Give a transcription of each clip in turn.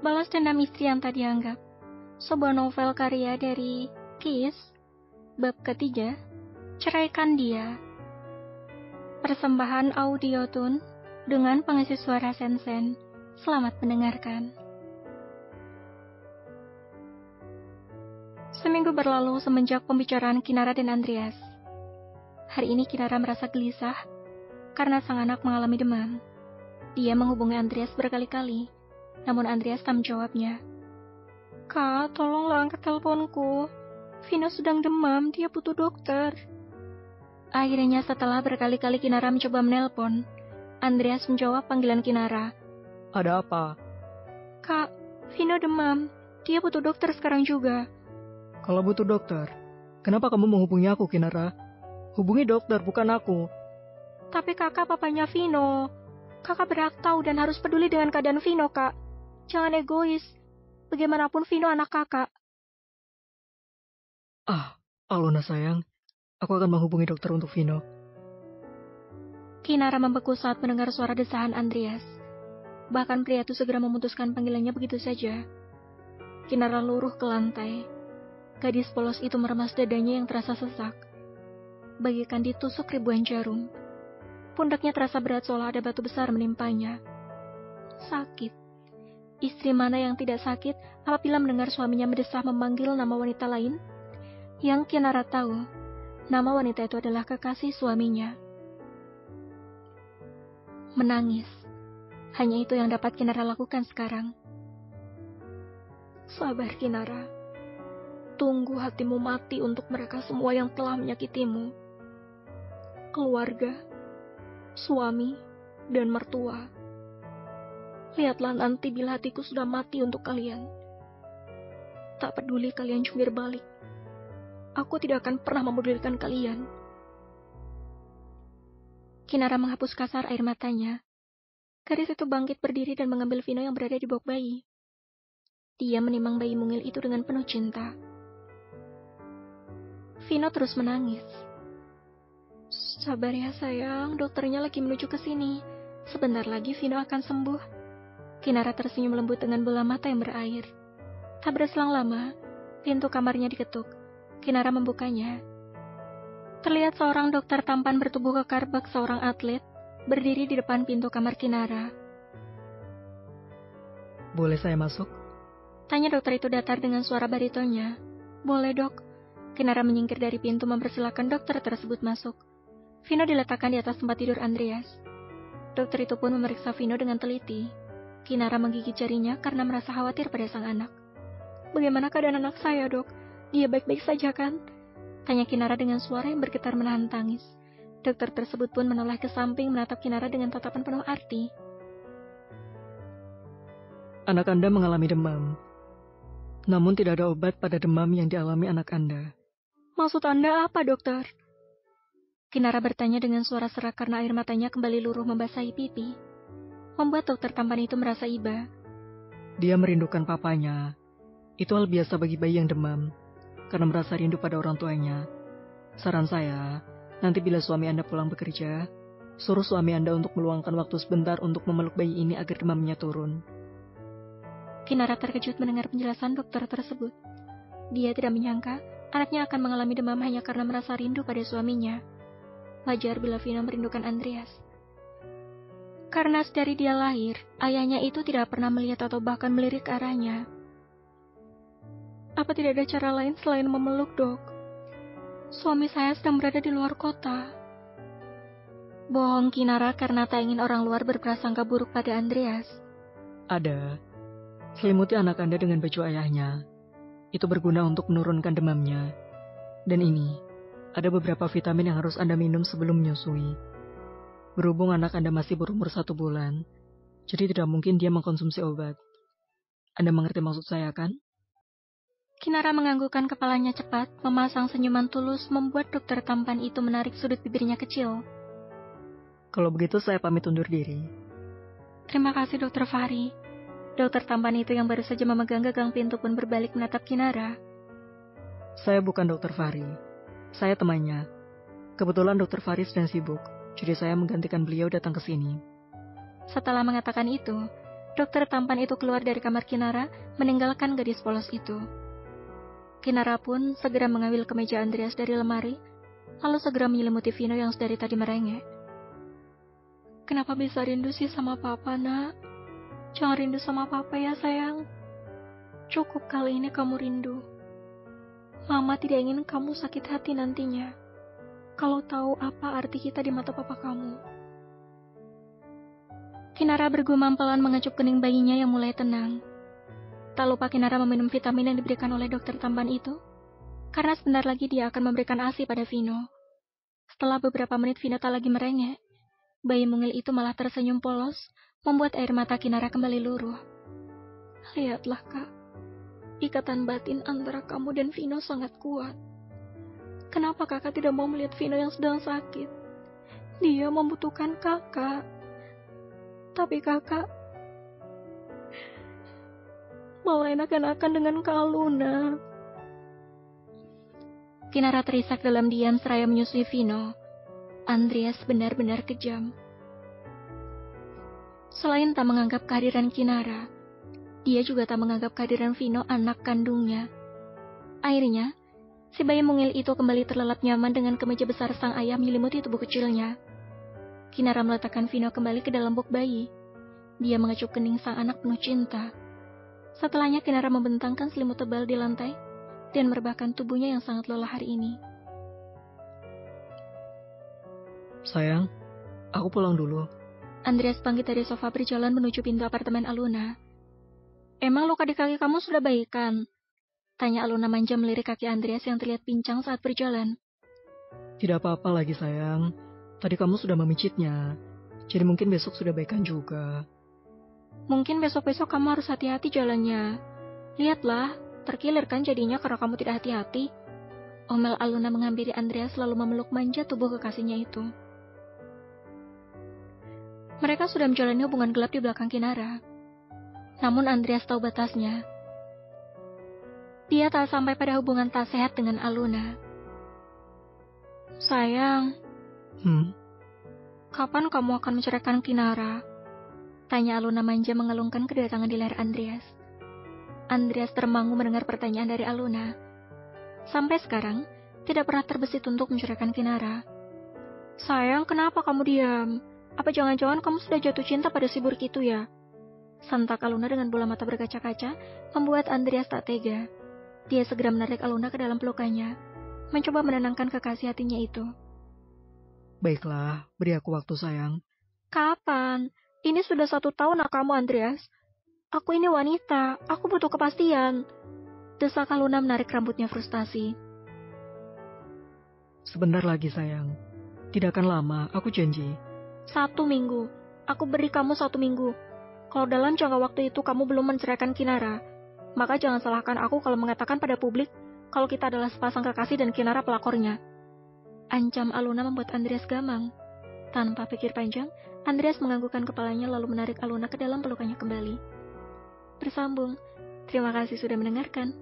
Balas Dendam Istri yang Tak Dianggap, sebuah novel karya dari Kiss, bab ketiga, Ceraikan Dia. Persembahan Audiotune dengan pengisi suara Sensen. Selamat mendengarkan. Seminggu berlalu semenjak pembicaraan Kinara dan Andreas. Hari ini Kinara merasa gelisah karena sang anak mengalami demam. Dia menghubungi Andreas berkali-kali, namun Andreas tak menjawabnya. Kak, tolonglah angkat teleponku. Vino sedang demam, dia butuh dokter. Akhirnya setelah berkali-kali Kinara mencoba menelpon, Andreas menjawab panggilan Kinara. Ada apa? Kak, Vino demam, dia butuh dokter sekarang juga. Kalau butuh dokter, kenapa kamu menghubungi aku, Kinara? Hubungi dokter, bukan aku. Tapi kakak papanya Vino. Kakak berhak tahu dan harus peduli dengan keadaan Vino, Kak. Jangan egois. Bagaimanapun Vino anak kakak. Alona sayang, aku akan menghubungi dokter untuk Vino. Kinara membeku saat mendengar suara desahan Andreas. Bahkan pria itu segera memutuskan panggilannya begitu saja. Kinara luruh ke lantai. Gadis polos itu meremas dadanya yang terasa sesak, bagaikan ditusuk ribuan jarum. Pundaknya terasa berat seolah ada batu besar menimpanya. Sakit. Istri mana yang tidak sakit apabila mendengar suaminya mendesah memanggil nama wanita lain? Yang Kinara tahu, nama wanita itu adalah kekasih suaminya. Menangis. Hanya itu yang dapat Kinara lakukan sekarang. Sabar, Kinara. Tunggu hatimu mati untuk mereka semua yang telah menyakitimu. Keluarga, suami, dan mertua. Lihatlah nanti bila hatiku sudah mati untuk kalian. Tak peduli kalian jungkir balik. Aku tidak akan pernah memedulikan kalian. Kinara menghapus kasar air matanya. Gadis itu bangkit berdiri dan mengambil Vino yang berada di bok bayi. Dia menimang bayi mungil itu dengan penuh cinta. Vino terus menangis. Sabar ya sayang, dokternya lagi menuju ke sini. Sebentar lagi Vino akan sembuh. Kinara tersenyum lembut dengan bola mata yang berair. Tak berselang lama, pintu kamarnya diketuk. Kinara membukanya. Terlihat seorang dokter tampan bertubuh kekar bak seorang atlet, berdiri di depan pintu kamar Kinara. Boleh saya masuk? Tanya dokter itu datar dengan suara baritonnya. Boleh dok. Kinara menyingkir dari pintu mempersilahkan dokter tersebut masuk. Vino diletakkan di atas tempat tidur Andreas. Dokter itu pun memeriksa Vino dengan teliti. Kinara menggigit jarinya karena merasa khawatir pada sang anak. Bagaimana keadaan anak saya, dok? Dia baik-baik saja kan? Tanya Kinara dengan suara yang bergetar menahan tangis. Dokter tersebut pun menoleh ke samping menatap Kinara dengan tatapan penuh arti. Anak Anda mengalami demam. Namun tidak ada obat pada demam yang dialami anak Anda. Maksud Anda apa, dokter? Kinara bertanya dengan suara serak karena air matanya kembali luruh membasahi pipi. Membuat dokter tampan itu merasa iba. Dia merindukan papanya. Itu hal biasa bagi bayi yang demam, karena merasa rindu pada orang tuanya. Saran saya, nanti bila suami Anda pulang bekerja, suruh suami Anda untuk meluangkan waktu sebentar untuk memeluk bayi ini agar demamnya turun. Kinara terkejut mendengar penjelasan dokter tersebut. Dia tidak menyangka anaknya akan mengalami demam hanya karena merasa rindu pada suaminya. Wajar bila Vino merindukan Andreas. Karena sedari dia lahir, ayahnya itu tidak pernah melihat atau bahkan melirik ke arahnya. Apa tidak ada cara lain selain memeluk, dok? Suami saya sedang berada di luar kota. Bohong Kinara karena tak ingin orang luar berprasangka buruk pada Andreas. Ada. Selimuti anak Anda dengan baju ayahnya. Itu berguna untuk menurunkan demamnya. Dan ini, ada beberapa vitamin yang harus Anda minum sebelum menyusui. Berhubung anak Anda masih berumur 1 bulan, jadi tidak mungkin dia mengkonsumsi obat. Anda mengerti maksud saya, kan? Kinara menganggukkan kepalanya cepat, memasang senyuman tulus membuat dokter tampan itu menarik sudut bibirnya kecil. Kalau begitu saya pamit undur diri. Terima kasih Dokter Fahri. Dokter tampan itu yang baru saja memegang gagang pintu pun berbalik menatap Kinara. Saya bukan Dokter Fahri. Saya temannya. Kebetulan Dokter Fahri sedang sibuk, jadi saya menggantikan beliau datang ke sini. Setelah mengatakan itu, dokter tampan itu keluar dari kamar Kinara, meninggalkan gadis polos itu. Kinara pun segera mengambil kemeja Andreas dari lemari, lalu segera menyelimuti Vino yang dari tadi merengek. Kenapa bisa rindu sih sama papa, nak? Jangan rindu sama papa ya, sayang. Cukup kali ini kamu rindu. Mama tidak ingin kamu sakit hati nantinya, kalau tahu apa arti kita di mata papa kamu. Kinara bergumam pelan mengecup kening bayinya yang mulai tenang. Tak lupa Kinara meminum vitamin yang diberikan oleh dokter tampan itu, karena sebentar lagi dia akan memberikan ASI pada Vino. Setelah beberapa menit Vino tak lagi merengek, bayi mungil itu malah tersenyum polos, membuat air mata Kinara kembali luruh. Lihatlah, Kak. Ikatan batin antara kamu dan Vino sangat kuat. Kenapa kakak tidak mau melihat Vino yang sedang sakit? Dia membutuhkan kakak. Tapi kakak mau enak-enakan dengan Kak Luna. Kinara terisak dalam diam seraya menyusui Vino. Andreas benar-benar kejam. Selain tak menganggap kehadiran Kinara, dia juga tak menganggap kehadiran Vino anak kandungnya. Akhirnya, si bayi mungil itu kembali terlelap nyaman dengan kemeja besar sang ayah menyelimuti tubuh kecilnya. Kinara meletakkan Vino kembali ke dalam box bayi. Dia mengecup kening sang anak penuh cinta. Setelahnya Kinara membentangkan selimut tebal di lantai dan merebahkan tubuhnya yang sangat lelah hari ini. Sayang, aku pulang dulu. Andreas bangkit dari sofa berjalan menuju pintu apartemen Aluna. Emang luka di kaki kamu sudah baikan? Tanya Aluna manja melirik kaki Andreas yang terlihat pincang saat berjalan. Tidak apa-apa lagi sayang, tadi kamu sudah memicitnya, jadi mungkin besok sudah baikan juga. Mungkin besok-besok kamu harus hati-hati jalannya. Lihatlah, terkilir kan jadinya karena kamu tidak hati-hati. Omel Aluna menghampiri Andreas lalu memeluk manja tubuh kekasihnya itu. Mereka sudah menjalani hubungan gelap di belakang Kinara. Namun Andreas tahu batasnya. Dia tak sampai pada hubungan tak sehat dengan Aluna. Sayang, kapan kamu akan menceraikan Kinara? Tanya Aluna manja mengelungkan kedatangan di leher Andreas. Andreas termangu mendengar pertanyaan dari Aluna. Sampai sekarang, tidak pernah terbesit untuk menceraikan Kinara. Sayang, kenapa kamu diam? Apa jangan-jangan kamu sudah jatuh cinta pada si burik itu ya? Santak Aluna dengan bola mata berkaca-kaca, membuat Andreas tak tega. Dia segera menarik Aluna ke dalam pelukannya, mencoba menenangkan kekasih hatinya itu. Baiklah, beri aku waktu sayang. Kapan? Ini sudah 1 tahun kamu, Andreas. Aku ini wanita, aku butuh kepastian. Desak Aluna menarik rambutnya frustasi. Sebentar lagi sayang, tidak akan lama, aku janji. 1 minggu, aku beri kamu 1 minggu. Kalau dalam jangka waktu itu kamu belum menceraikan Kinara, maka jangan salahkan aku kalau mengatakan pada publik kalau kita adalah sepasang kekasih dan Kinara pelakornya. Ancam Aluna membuat Andreas gamang. Tanpa pikir panjang, Andreas menganggukkan kepalanya lalu menarik Aluna ke dalam pelukannya kembali. Bersambung. Terima kasih sudah mendengarkan.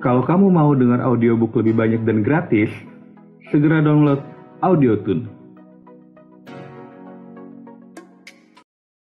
Kalau kamu mau dengar audiobook lebih banyak dan gratis, segera download Audiotune.